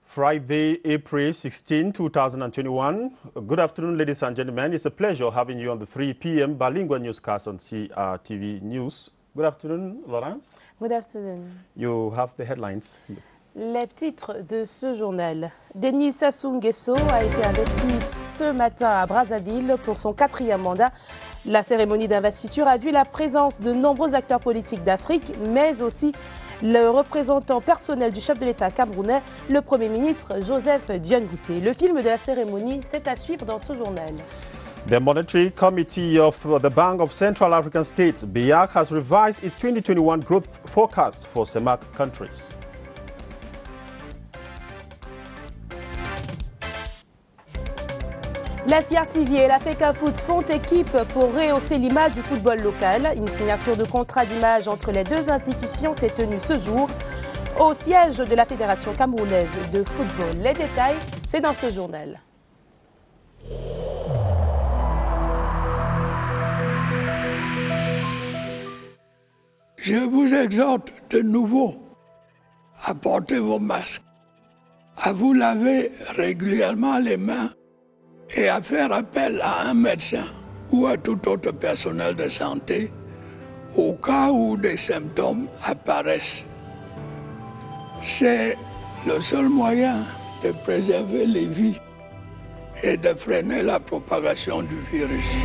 Friday, April 16, 2021. Good afternoon, ladies and gentlemen. It's a pleasure having you on the 3 p.m. bilingual newscast on CRTV News. Good afternoon, Laurence. Good afternoon. You have the headlines. Les titres de ce journal. Denis Sassou Nguesso a été investi ce matin à Brazzaville pour son 4e mandat. La cérémonie d'investiture a vu la présence de nombreux acteurs politiques d'Afrique, mais aussi le représentant personnel du chef de l'État camerounais, le Premier ministre Joseph Dione Ngouté. Le film de la cérémonie, c'est à suivre dans ce journal. The Monetary Committee of the Bank of Central African States, BIAC, has revised its 2021 growth forecast for CEMAC countries. La CRTV et la FECAFOOT font équipe pour rehausser l'image du football local. Une signature de contrat d'image entre les deux institutions s'est tenue ce jour au siège de la Fédération camerounaise de football. Les détails, c'est dans ce journal. Je vous exhorte de nouveau à porter vos masques, à vous laver régulièrement les mains et à faire appel à un médecin ou à tout autre personnel de santé au cas où des symptômes apparaissent. C'est le seul moyen de préserver les vies et de freiner la propagation du virus.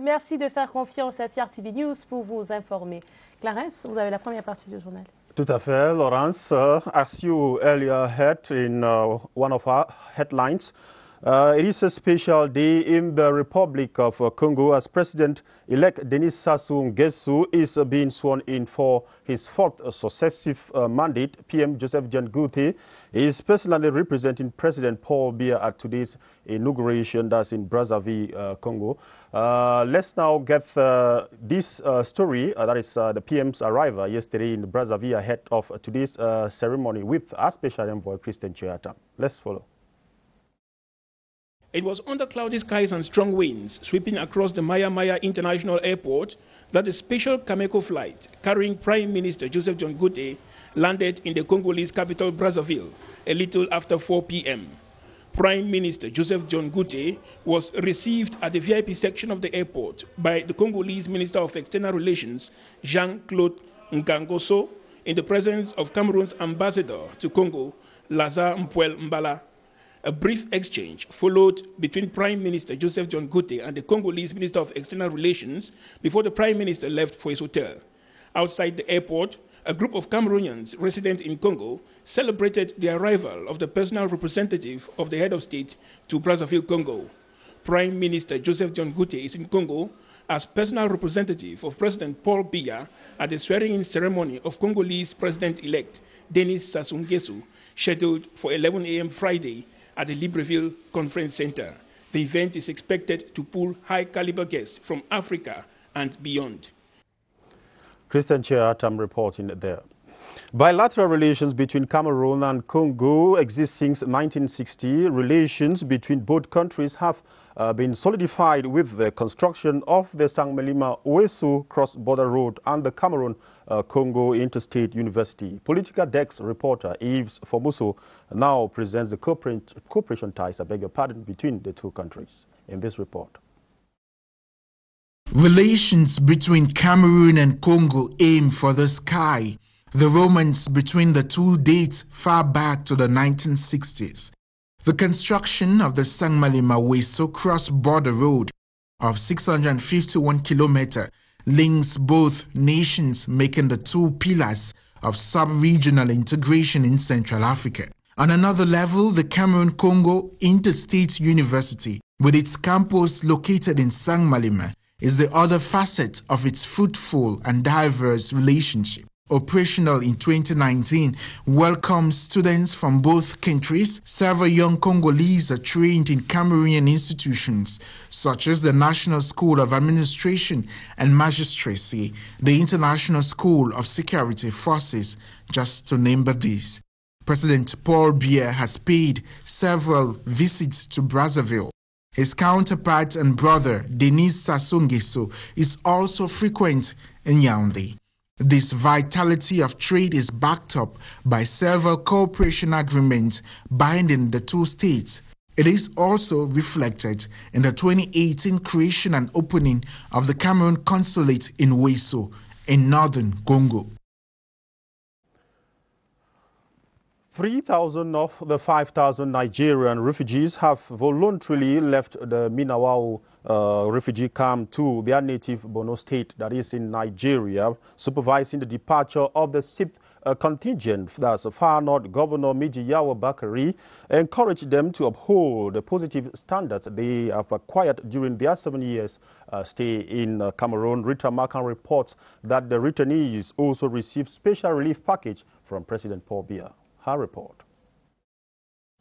Merci de faire confiance à CRTV News pour vous informer. Clarence, vous avez la première partie du journal. Tout à fait, Laurence. As you earlier heard in one of our headlines, it is a special day in the Republic of Congo as President-elect Denis Sassou Nguesso is being sworn in for his 4th successive mandate. PM Joseph Dione Ngouté is personally representing President Paul Biya at today's inauguration, that's in Brazzaville, Congo. Let's now get this story, that is the PM's arrival yesterday in Brazzaville ahead of today's ceremony with our special envoy, Christian Chiata. Let's follow. It was under cloudy skies and strong winds sweeping across the Maya Maya International Airport that the special Cameco flight carrying Prime Minister Joseph Dione Ngouté landed in the Congolese capital Brazzaville a little after 4 p.m. Prime Minister Joseph Dione Ngouté was received at the VIP section of the airport by the Congolese Minister of External Relations, Jean-Claude Nkangoso, in the presence of Cameroon's ambassador to Congo, Lazare Mpuel Mbala. A brief exchange followed between Prime Minister Joseph Dione Ngouté and the Congolese Minister of External Relations before the Prime Minister left for his hotel. Outside the airport, a group of Cameroonians resident in Congo celebrated the arrival of the personal representative of the head of state to Brazzaville, Congo. Prime Minister Joseph Dione Ngouté is in Congo as personal representative of President Paul Biya at the swearing-in ceremony of Congolese President-elect Denis Sassou Nguesso, scheduled for 11 a.m. Friday at the Libreville Conference Center. The event is expected to pull high-caliber guests from Africa and beyond. Christian Chiatam reporting there. Bilateral relations between Cameroon and Congo exist since 1960. Relations between both countries have been solidified with the construction of the Saint-Melima-Ouesso cross-border road and the Cameroon-Congo Interstate University. Political Desk reporter Yves Formoso now presents the cooperation ties, between the two countries in this report. Relations between Cameroon and Congo aim for the sky. The romance between the two dates far back to the 1960s. The construction of the Saint-Melima-Ouesso cross-border road of 651 kilometers links both nations, making the two pillars of sub-regional integration in Central Africa. On another level, the Cameroon-Congo Interstate University, with its campus located in Saint-Melima, is the other facet of its fruitful and diverse relationship. operational in 2019, welcomes students from both countries. Several young Congolese are trained in Cameroonian institutions, such as the National School of Administration and Magistracy, the International School of Security Forces, just to name but these. President Paul Biya has paid several visits to Brazzaville. His counterpart and brother, Denis Sassou Nguesso, is also frequent in Yaoundé. This vitality of trade is backed up by several cooperation agreements binding the two states. It is also reflected in the 2018 creation and opening of the Cameroon consulate in Wesso, in northern Congo. 3,000 of the 5,000 Nigerian refugees have voluntarily left the Minawao refugee camp to their native Borno state, that is in Nigeria, supervising the departure of the 6th contingent. That's Far North Governor Mijiyawa Bakari encouraged them to uphold the positive standards they have acquired during their 7 years stay in Cameroon. Rita Makan reports that the returnees also received special relief package from President Paul Biya. Her report.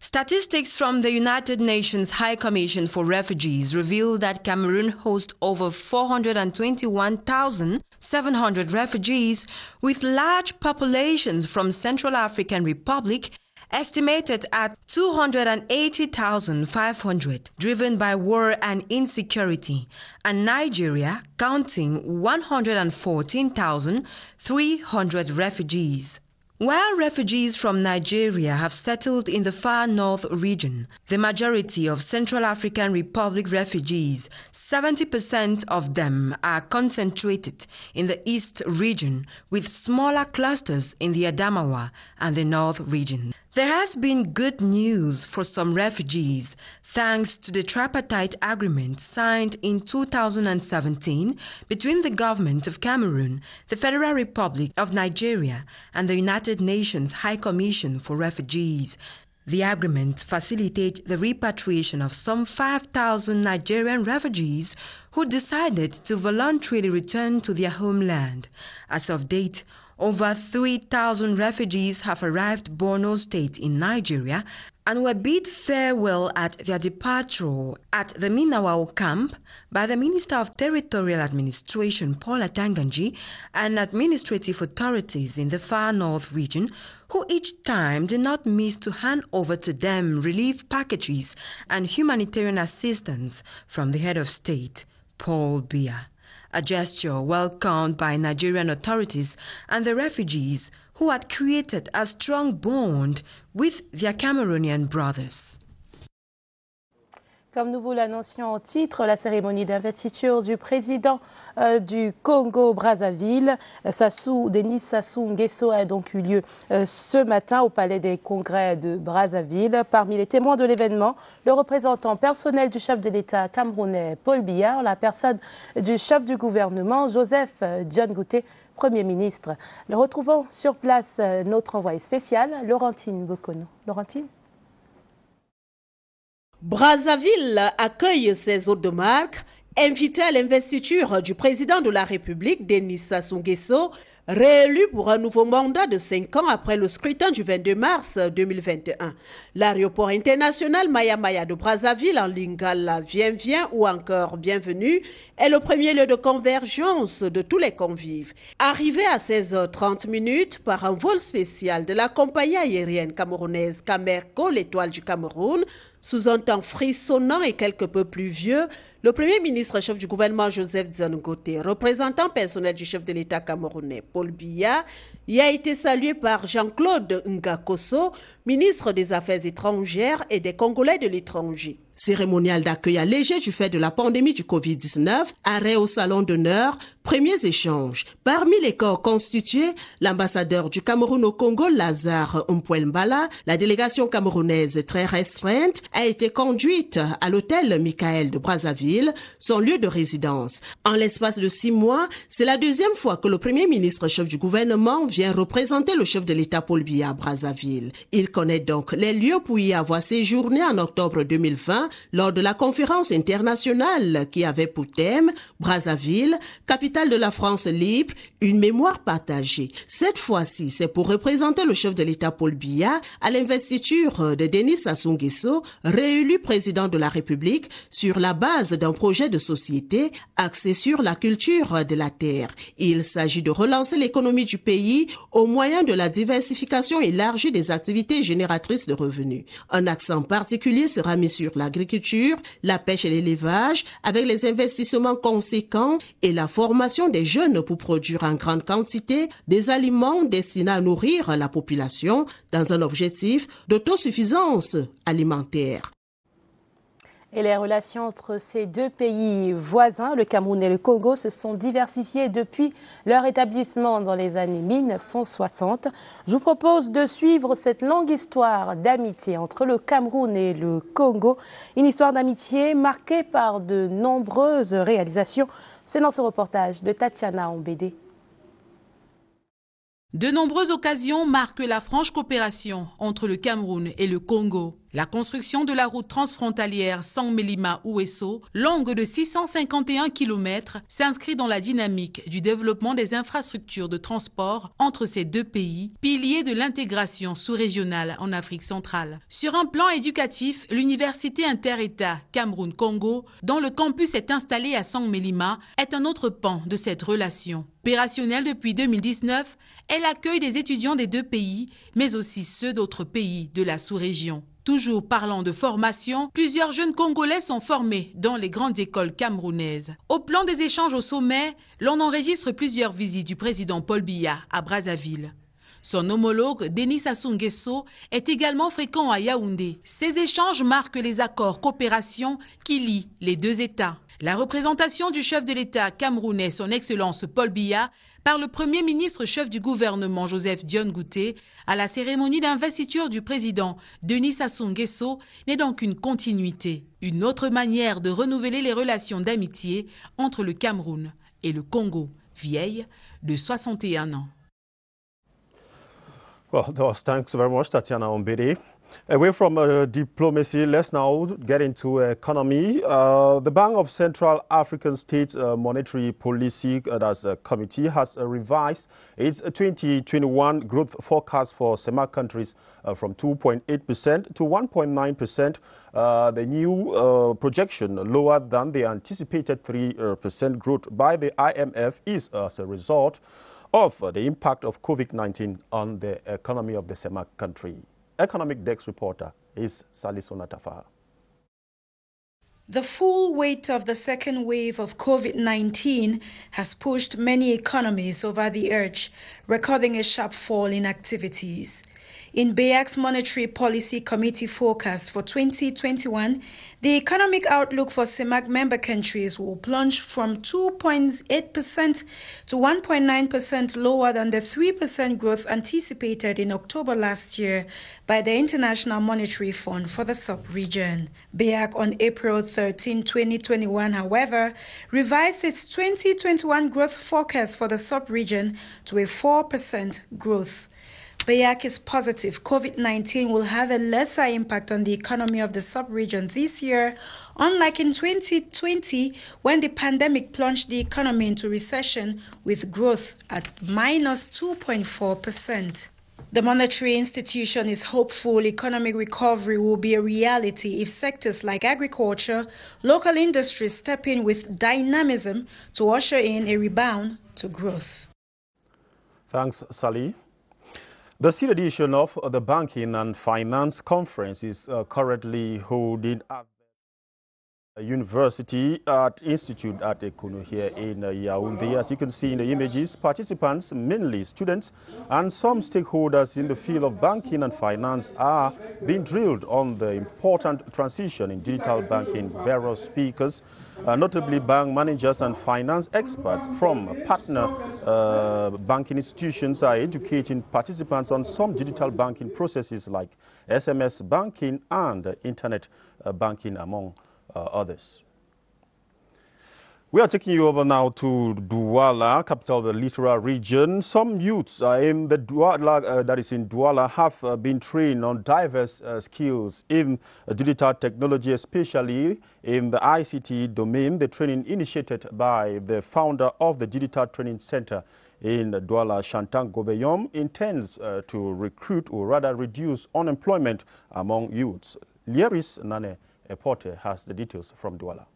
Statistics from the United Nations High Commission for Refugees reveal that Cameroon hosts over 421,700 refugees, with large populations from Central African Republic estimated at 280,500, driven by war and insecurity, and Nigeria counting 114,300 refugees. While refugees from Nigeria have settled in the far north region, the majority of Central African Republic refugees, 70% of them, are concentrated in the east region, with smaller clusters in the Adamawa and the north region. There has been good news for some refugees thanks to the tripartite agreement signed in 2017 between the government of Cameroon, the Federal Republic of Nigeria, and the United Nations High Commission for Refugees. The agreement facilitates the repatriation of some 5,000 Nigerian refugees who decided to voluntarily return to their homeland. As of date, over 3,000 refugees have arrived Borno State in Nigeria and were bid farewell at their departure at the Minawao camp by the Minister of Territorial Administration, Paul Atanganji, and administrative authorities in the far north region, who each time did not miss to hand over to them relief packages and humanitarian assistance from the head of state, Paul Biya. A gesture welcomed by Nigerian authorities and the refugees who had created a strong bond with their Cameroonian brothers. Comme nous vous l'annoncions au titre, la cérémonie d'investiture du président du Congo-Brazzaville, Denis Sassou Nguesso, a donc eu lieu ce matin au Palais des Congrès de Brazzaville. Parmi les témoins de l'événement, le représentant personnel du chef de l'État camerounais, Paul Biya, la personne du chef du gouvernement, Joseph John Gouté, Premier ministre. Nous retrouvons sur place notre envoyé spécial, Laurentine Bokono. Laurentine? Brazzaville accueille ses hôtes de marque, invités à l'investiture du président de la République, Denis Sassou Nguesso, réélu pour un nouveau mandat de 5 ans après le scrutin du 22 mars 2021. L'aéroport international Maya Maya de Brazzaville en lingala viens ou encore bienvenue est le premier lieu de convergence de tous les convives. Arrivé à 16h30 par un vol spécial de la compagnie aérienne camerounaise Camerco, l'étoile du Cameroun, sous un temps frissonnant et quelque peu pluvieux, le Premier ministre chef du gouvernement Joseph John Gouté, représentant personnel du chef de l'État camerounais Paul Biya, y a été salué par Jean-Claude Ngakoso, ministre des Affaires étrangères et des Congolais de l'étranger. Cérémonial d'accueil allégé du fait de la pandémie du Covid-19, arrêt au salon d'honneur, premiers échanges. Parmi les corps constitués, l'ambassadeur du Cameroun au Congo, Lazare Mpouembala, la délégation camerounaise très restreinte, a été conduite à l'hôtel Michael de Brazzaville, son lieu de résidence. En l'espace de 6 mois, c'est la deuxième fois que le premier ministre chef du gouvernement vient représenter le chef de l'État Paul Biya à Brazzaville. Il Il connaît donc les lieux pour y avoir séjourné en octobre 2020 lors de la conférence internationale qui avait pour thème Brazzaville, capitale de la France libre, une mémoire partagée. Cette fois-ci, c'est pour représenter le chef de l'État Paul Biya à l'investiture de Denis Sassou Nguesso, réélu président de la République sur la base d'un projet de société axé sur la culture de la terre. Il s'agit de relancer l'économie du pays au moyen de la diversification élargie des activités génératrices de revenus. Un accent particulier sera mis sur l'agriculture, la pêche et l'élevage, avec les investissements conséquents et la formation des jeunes pour produire en grande quantité des aliments destinés à nourrir la population dans un objectif d'autosuffisance alimentaire. Et les relations entre ces deux pays voisins, le Cameroun et le Congo, se sont diversifiées depuis leur établissement dans les années 1960. Je vous propose de suivre cette longue histoire d'amitié entre le Cameroun et le Congo. Une histoire d'amitié marquée par de nombreuses réalisations. C'est dans ce reportage de Tatiana Ombédé. De nombreuses occasions marquent la franche coopération entre le Cameroun et le Congo. La construction de la route transfrontalière Sang-Mélima-Ouesso, longue de 651 km, s'inscrit dans la dynamique du développement des infrastructures de transport entre ces deux pays, piliers de l'intégration sous-régionale en Afrique centrale. Sur un plan éducatif, l'université inter-État Cameroun-Congo, dont le campus est installé à Sang-Mélima, est un autre pan de cette relation. Opérationnelle depuis 2019, elle accueille des étudiants des deux pays, mais aussi ceux d'autres pays de la sous-région. Toujours parlant de formation, plusieurs jeunes Congolais sont formés dans les grandes écoles camerounaises. Au plan des échanges au sommet, l'on enregistre plusieurs visites du président Paul Biya à Brazzaville. Son homologue, Denis Sassou Nguesso, est également fréquent à Yaoundé. Ces échanges marquent les accords coopération qui lient les deux États. La représentation du chef de l'État camerounais, son Excellence Paul Biya, par le Premier ministre chef du gouvernement Joseph Dion Ngouté à la cérémonie d'investiture du président Denis Sassou Nguesso n'est donc une continuité, une autre manière de renouveler les relations d'amitié entre le Cameroun et le Congo, vieille de 61 ans. Well, thanks very much, Tatiana Ombédé. Away from diplomacy, let's now get into economy. The Bank of Central African States Monetary Policy that's a committee has revised its 2021 growth forecast for CEMAC countries from 2.8% to 1.9%. The new projection, lower than the anticipated 3% growth by the IMF, is as a result of the impact of COVID-19 on the economy of the CEMAC country. Economic Desk reporter is Salisona Tafaha. The full weight of the second wave of COVID-19 has pushed many economies over the edge, recording a sharp fall in activities. In BEAC's Monetary Policy Committee forecast for 2021, the economic outlook for CEMAC member countries will plunge from 2.8% to 1.9% lower than the 3% growth anticipated in October last year by the International Monetary Fund for the sub-region. BEAC on April 13, 2021, however, revised its 2021 growth forecast for the sub-region to a 4% growth. BEAC is positive COVID-19 will have a lesser impact on the economy of the sub-region this year, unlike in 2020 when the pandemic plunged the economy into recession with growth at minus 2.4%. The monetary institution is hopeful economic recovery will be a reality if sectors like agriculture, local industries step in with dynamism to usher in a rebound to growth. Thanks, Sally. The 6th edition of the Banking and Finance Conference is currently holding at the University Institute at Ekunu here in Yaoundé. As you can see in the images, participants, mainly students, and some stakeholders in the field of banking and finance are being drilled on the important transition in digital banking. Various speakers, notably bank managers and finance experts from partner banking institutions, are educating participants on some digital banking processes like SMS banking and internet banking, among others. We are taking you over now to Douala, capital of the Littoral region. Some youths in the Douala, that is in Douala, have been trained on diverse skills in digital technology, especially in the ICT domain. The training initiated by the founder of the Digital Training Center in Douala, Chantal Gobeyom, intends to recruit or rather reduce unemployment among youths. Lieris Nane Eporte has the details from Douala.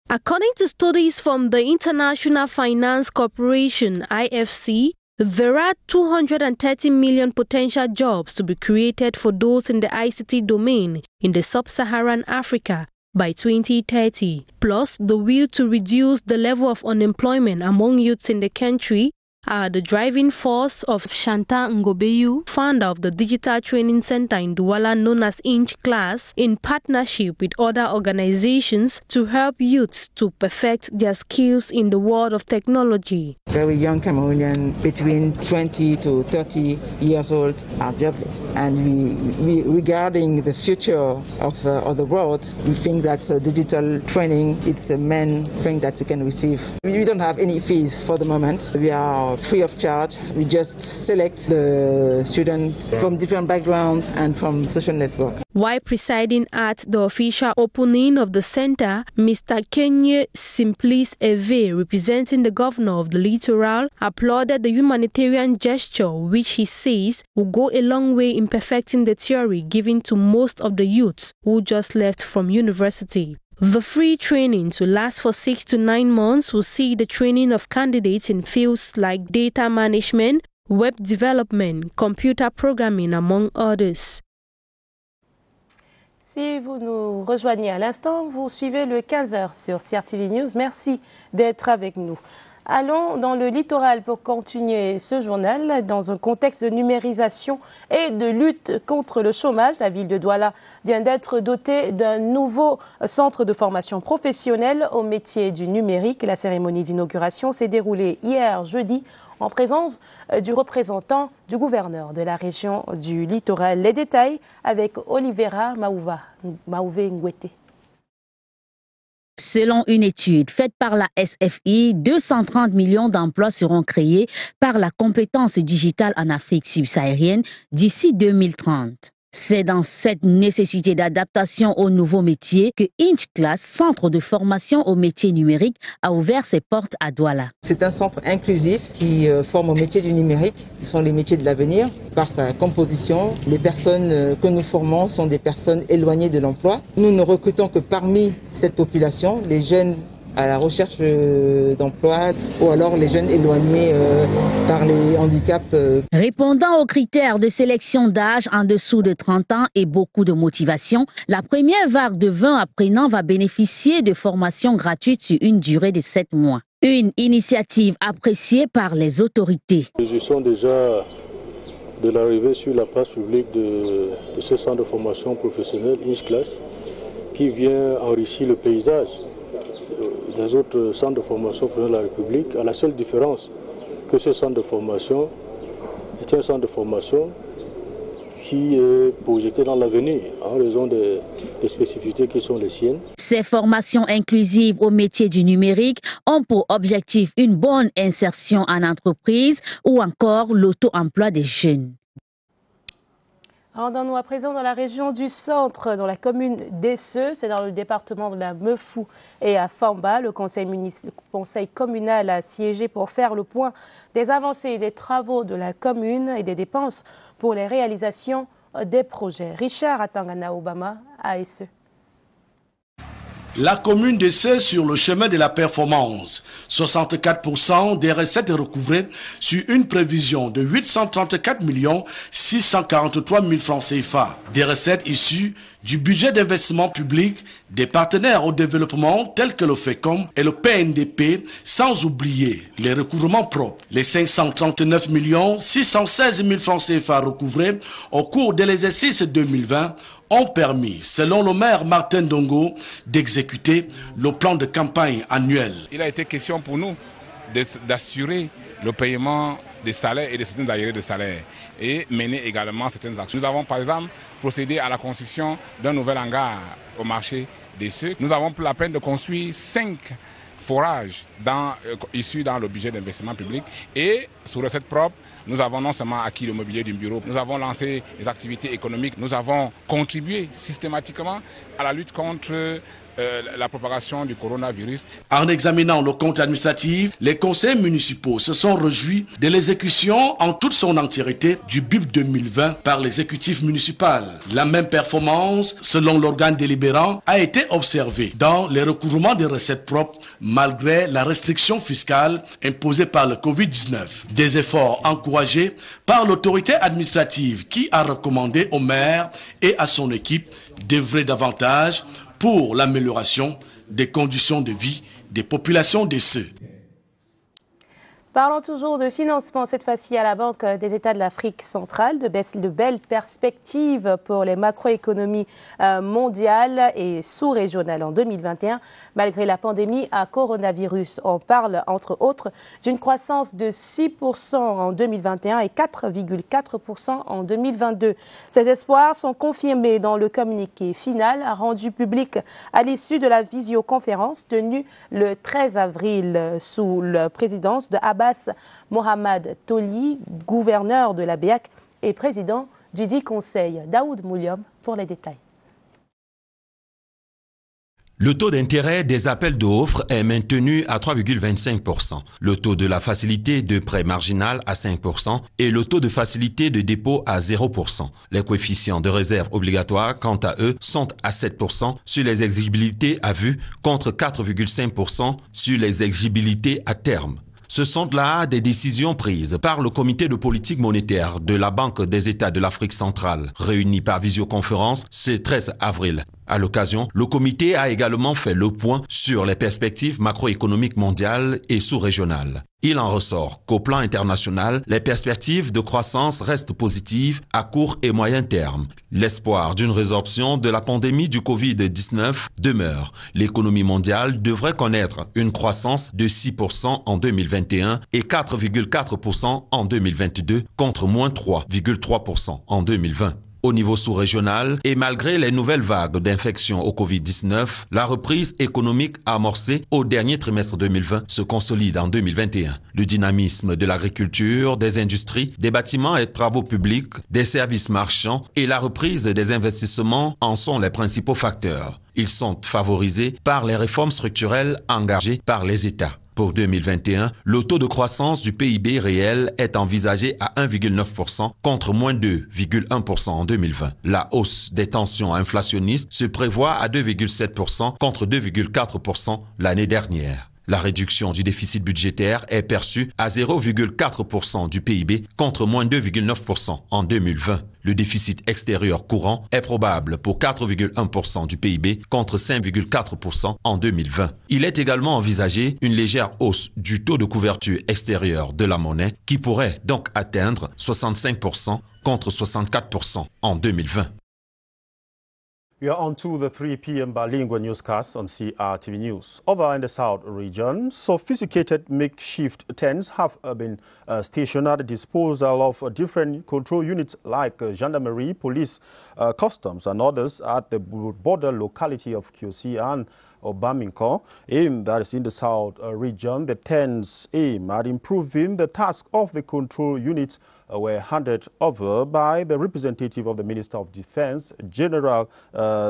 According to studies from the International Finance Corporation, IFC, there are 230 million potential jobs to be created for those in the ICT domain in the sub-Saharan Africa by 2030. Plus, the will to reduce the level of unemployment among youths in the country are the driving force of Chantal Ngobeyu, founder of the Digital Training Center in Douala known as Inch Class, in partnership with other organizations to help youths to perfect their skills in the world of technology. Very young Cameroonians between 20 to 30 years old are jobless. And we regarding the future of the world, we think that digital training, it's a main thing that you can receive. We don't have any fees for the moment. We are free of charge. We just select the students from different backgrounds and from social networks. While presiding at the official opening of the center, Mr. Kenye Simplice Eve, representing the governor of the Littoral, applauded the humanitarian gesture, which he says will go a long way in perfecting the theory given to most of the youths who just left from university. The free training, to last for 6 to 9 months, will see the training of candidates in fields like data management, web development, computer programming, among others. Si vous nous rejoignez à l'instant, vous suivez le 15h sur CRTV News. Merci d'être avec nous. Allons dans le littoral pour continuer ce journal. Dans un contexte de numérisation et de lutte contre le chômage, la ville de Douala vient d'être dotée d'un nouveau centre de formation professionnelle au métier du numérique. La cérémonie d'inauguration s'est déroulée hier jeudi en présence du représentant du gouverneur de la région du littoral. Les détails avec Olivera Maouvé Ngwete. Selon une étude faite par la SFI, 230 millions d'emplois seront créés par la compétence digitale en Afrique subsaharienne d'ici 2030. C'est dans cette nécessité d'adaptation aux nouveaux métiers que Inch Class, centre de formation aux métiers numériques, a ouvert ses portes à Douala. C'est un centre inclusif qui forme aux métiers du numérique, qui sont les métiers de l'avenir. Par sa composition, les personnes que nous formons sont des personnes éloignées de l'emploi. Nous ne recrutons que parmi cette population, les jeunes à la recherche d'emploi ou alors les jeunes éloignés par les handicaps. Répondant aux critères de sélection d'âge en dessous de 30 ans et beaucoup de motivation, la première vague de 20 apprenants va bénéficier de formations gratuites sur une durée de 7 mois. Une initiative appréciée par les autorités. Je sens déjà de l'arrivée sur la place publique de ce centre de formation professionnelle Inch Class qui vient enrichir le paysage des autres centres de formation de la République, à la seule différence que ce centre de formation est un centre de formation qui est projeté dans l'avenir en raison des spécificités qui sont les siennes. Ces formations inclusives au métier du numérique ont pour objectif une bonne insertion en entreprise ou encore l'auto-emploi des jeunes. Rendons-nous à présent dans la région du centre, dans la commune d'Esseux, c'est dans le département de la Meufou et à Famba. Le conseil communal a siégé pour faire le point des avancées et des travaux de la commune et des dépenses pour les réalisations des projets. Richard Atangana Obama à Esseux. La commune d'Esseux sur le chemin de la performance. 64% des recettes recouvrées sur une prévision de 834 643 000 francs CFA. Des recettes issues du budget d'investissement public des partenaires au développement tels que le FECOM et le PNDP, sans oublier les recouvrements propres. Les 539 616 000 francs CFA recouvrés au cours de l'exercice 2020 ont permis, selon le maire Martin Dongo, d'exécuter le plan de campagne annuel. Il a été question pour nous d'assurer le paiement des salaires et de certains arriérés de salaire et mener également certaines actions. Nous avons par exemple procédé à la construction d'un nouvel hangar au marché des cieux. Nous avons pris la peine de construire 5 forages issus dans le budget d'investissement public et sous recette propre. Nous avons non seulement acquis le mobilier du bureau, nous avons lancé des activités économiques, nous avons contribué systématiquement à la lutte contre la propagation du coronavirus. En examinant le compte administratif, les conseils municipaux se sont réjouis de l'exécution en toute son entièreté du BIP 2020 par l'exécutif municipal. La même performance, selon l'organe délibérant, a été observée dans les recouvrements des recettes propres malgré la restriction fiscale imposée par le Covid-19. Des efforts encouragés par l'autorité administrative qui a recommandé au maire et à son équipe d'œuvrer davantage pour l'amélioration des conditions de vie des populations des CEU. Parlons toujours de financement, cette fois-ci à la Banque des États de l'Afrique centrale, de belles perspectives pour les macroéconomies mondiales et sous-régionales en 2021, malgré la pandémie à coronavirus. On parle, entre autres, d'une croissance de 6% en 2021 et 4,4% en 2022. Ces espoirs sont confirmés dans le communiqué final rendu public à l'issue de la visioconférence tenue le 13 avril sous la présidence de Abbas Mohamed Toli, gouverneur de la BEAC et président du dit conseil. Daoud Mouliam pour les détails. Le taux d'intérêt des appels d'offres est maintenu à 3,25%, le taux de la facilité de prêt marginal à 5% et le taux de facilité de dépôt à 0%. Les coefficients de réserve obligatoires, quant à eux, sont à 7% sur les exigibilités à vue contre 4,5% sur les exigibilités à terme. Ce sont là des décisions prises par le comité de politique monétaire de la Banque des États de l'Afrique centrale, réuni par visioconférence ce 13 avril. À l'occasion, le comité a également fait le point sur les perspectives macroéconomiques mondiales et sous-régionales. Il en ressort qu'au plan international, les perspectives de croissance restent positives à court et moyen terme. L'espoir d'une résorption de la pandémie du Covid-19 demeure. L'économie mondiale devrait connaître une croissance de 6% en 2021 et 4,4% en 2022 contre moins 3,3% en 2020. Au niveau sous-régional, et malgré les nouvelles vagues d'infection au Covid-19, la reprise économique amorcée au dernier trimestre 2020 se consolide en 2021. Le dynamisme de l'agriculture, des industries, des bâtiments et travaux publics, des services marchands et la reprise des investissements en sont les principaux facteurs. Ils sont favorisés par les réformes structurelles engagées par les États. Pour 2021, le taux de croissance du PIB réel est envisagé à 1,9% contre moins 2,1% en 2020. La hausse des tensions inflationnistes se prévoit à 2,7% contre 2,4% l'année dernière. La réduction du déficit budgétaire est perçue à 0,4% du PIB contre moins 2,9% en 2020. Le déficit extérieur courant est probable pour 4,1% du PIB contre 5,4% en 2020. Il est également envisagé une légère hausse du taux de couverture extérieure de la monnaie qui pourrait donc atteindre 65% contre 64% en 2020. We are on to the 3 p.m. bilingual newscast on CRTV News. Over in the South region, sophisticated makeshift tents have been stationed at the disposal of different control units like gendarmerie, police, customs and others at the border locality of Kiosi and Obaminko. That is in the South region. The tents aim at improving the task of the control units were handed over by the representative of the Minister of Defense, General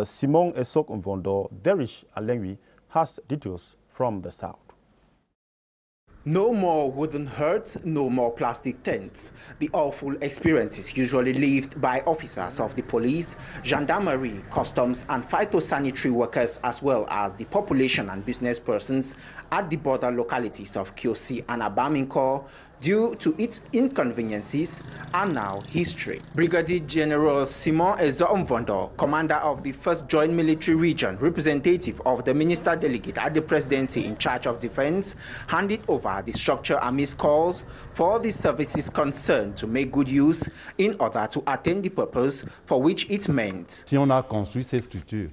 Simon Esok Mvondo. Derish Alengwi has details from the South. No more wooden huts, no more plastic tents. The awful experience is usually lived by officers of the police, gendarmerie, customs and phytosanitary workers as well as the population and business persons at the border localities of Kiosi and Abaminko due to its inconveniences and now history. Brigadier General Simon Ezo-Mvondo, commander of the 1st Joint Military Region, representative of the Minister Delegate at the Presidency in charge of defense, handed over the structure amidst calls for the services concerned to make good use in order to attain the purpose for which it meant. Si on a construit ces structures,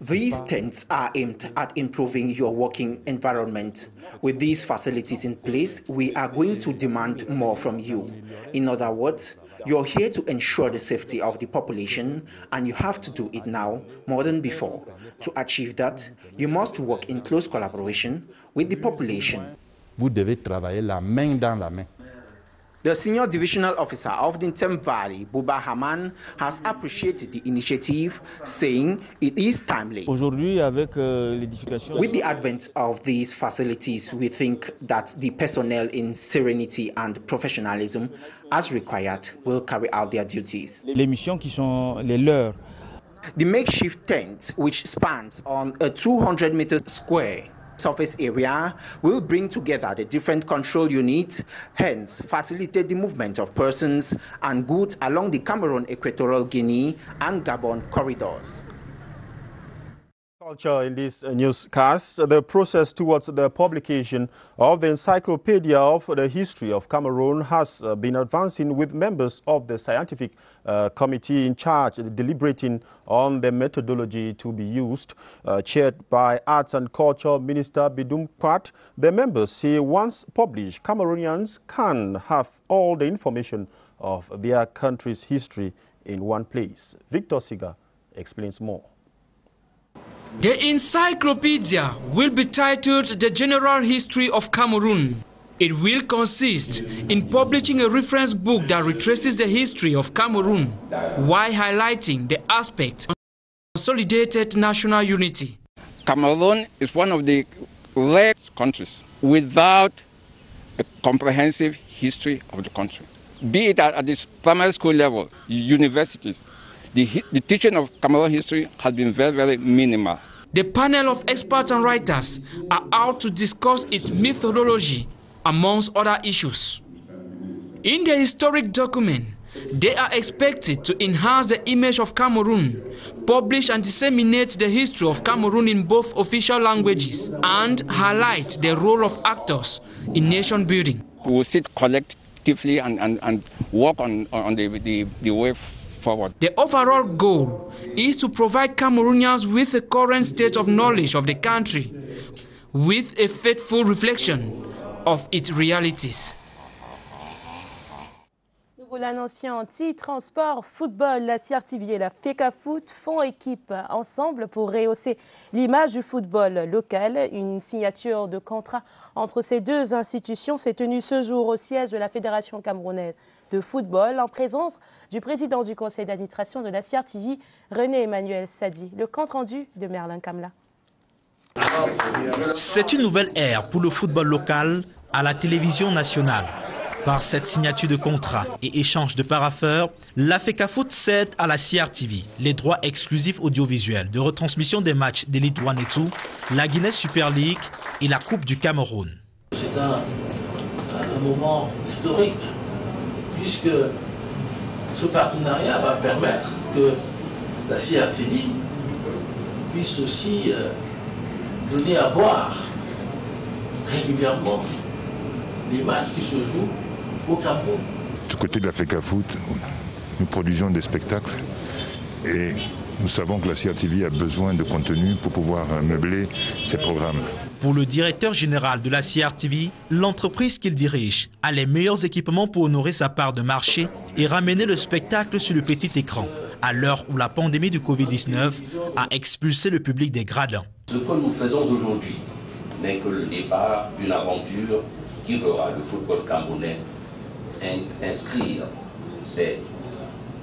these tents are aimed at improving your working environment. With these facilities in place, we are going to demand more from you. In other words, You're here to ensure the safety of the population, and you have to do it now more than before. To achieve that, you must work in close collaboration with the population. Vous devez travailler la main dans la main. The senior divisional officer of the Ntem Valley, Buba Haman, has appreciated the initiative, saying it is timely. With the advent of these facilities, we think that the personnel in serenity and professionalism, as required, will carry out their duties. Les missions qui sont les leurs. The makeshift tent, which spans on a 200-meter square surface area, will bring together the different control units, hence facilitate the movement of persons and goods along the Cameroon, Equatorial Guinea and Gabon corridors. Culture in this newscast, the process towards the publication of the Encyclopedia of the History of Cameroon has been advancing, with members of the scientific committee in charge deliberating on the methodology to be used. Chaired by Arts and Culture Minister Bidum Pat, the members say once published, Cameroonians can have all the information of their country's history in one place. Victor Siga explains more. The encyclopedia will be titled The General History of Cameroon. It will consist in publishing a reference book that retraces the history of Cameroon while highlighting the aspects of consolidated national unity. Cameroon is one of the rare countries without a comprehensive history of the country. Be it at this primary school level, universities, the teaching of Cameroon history has been very, very minimal. The panel of experts and writers are out to discuss its methodology, amongst other issues. In the historic document, they are expected to enhance the image of Cameroon, publish and disseminate the history of Cameroon in both official languages, and highlight the role of actors in nation building. We will sit collectively and work on the way forward. The overall goal is to provide Cameroonians with a current state of knowledge of the country, with a faithful reflection of its realities. Nous vous l'annoncions en titre, en sport, football, la CRTV et la FECAFOOT font équipe ensemble pour rehausser l'image du football local. Une signature de contrat entre ces deux institutions s'est tenue ce jour au siège de la Fédération camerounaise de football en présence du président du conseil d'administration de la CRTV, René-Emmanuel Sadi. Le compte-rendu de Merlin Kamla. C'est une nouvelle ère pour le football local à la télévision nationale. Par cette signature de contrat et échange de parapheurs, la FECAFOOT cède à la CRTV les droits exclusifs audiovisuels de retransmission des matchs d'Elite One et 2, la Guinness Super League et la Coupe du Cameroun. C'est un moment historique, puisque ce partenariat va permettre que la CRTV puisse aussi donner à voir régulièrement les matchs qui se jouent au Cameroun. Du côté de la FECAFOOT, nous produisons des spectacles et nous savons que la CRTV a besoin de contenu pour pouvoir meubler ses programmes. Pour le directeur général de la CRTV, l'entreprise qu'il dirige a les meilleurs équipements pour honorer sa part de marché et ramener le spectacle sur le petit écran, à l'heure où la pandémie du Covid-19 a expulsé le public des gradins. Ce que nous faisons aujourd'hui n'est que le départ d'une aventure qui fera le football camerounais inscrire ces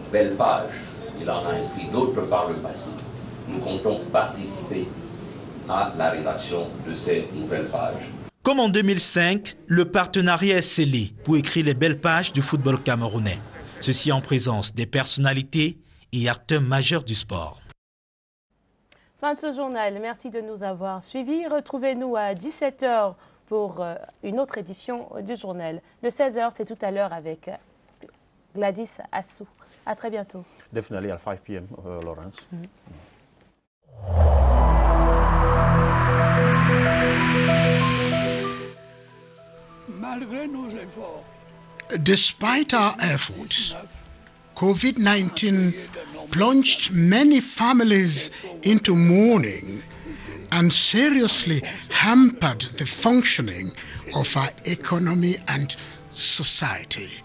belles pages. Il en a inscrit d'autres par le passé. Nous comptons participer à la rédaction de ces nouvelles pages. Comme en 2005, le partenariat est scellé pour écrire les belles pages du football camerounais. Ceci en présence des personnalités et acteurs majeurs du sport. Fin de ce journal. Merci de nous avoir suivis. Retrouvez-nous à 17h pour une autre édition du journal. Le 16h, c'est tout à l'heure avec Gladys Assou. À très bientôt. Definitely at 5 p.m., Laurence. Malgré nos efforts, despite our efforts, COVID-19 plunged many families into mourning and seriously hampered the functioning of our economy and society.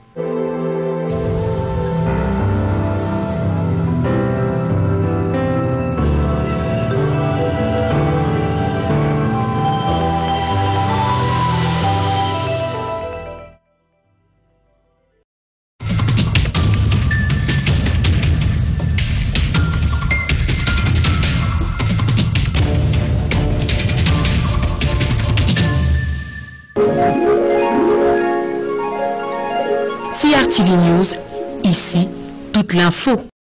TV News, ici, toute l'info.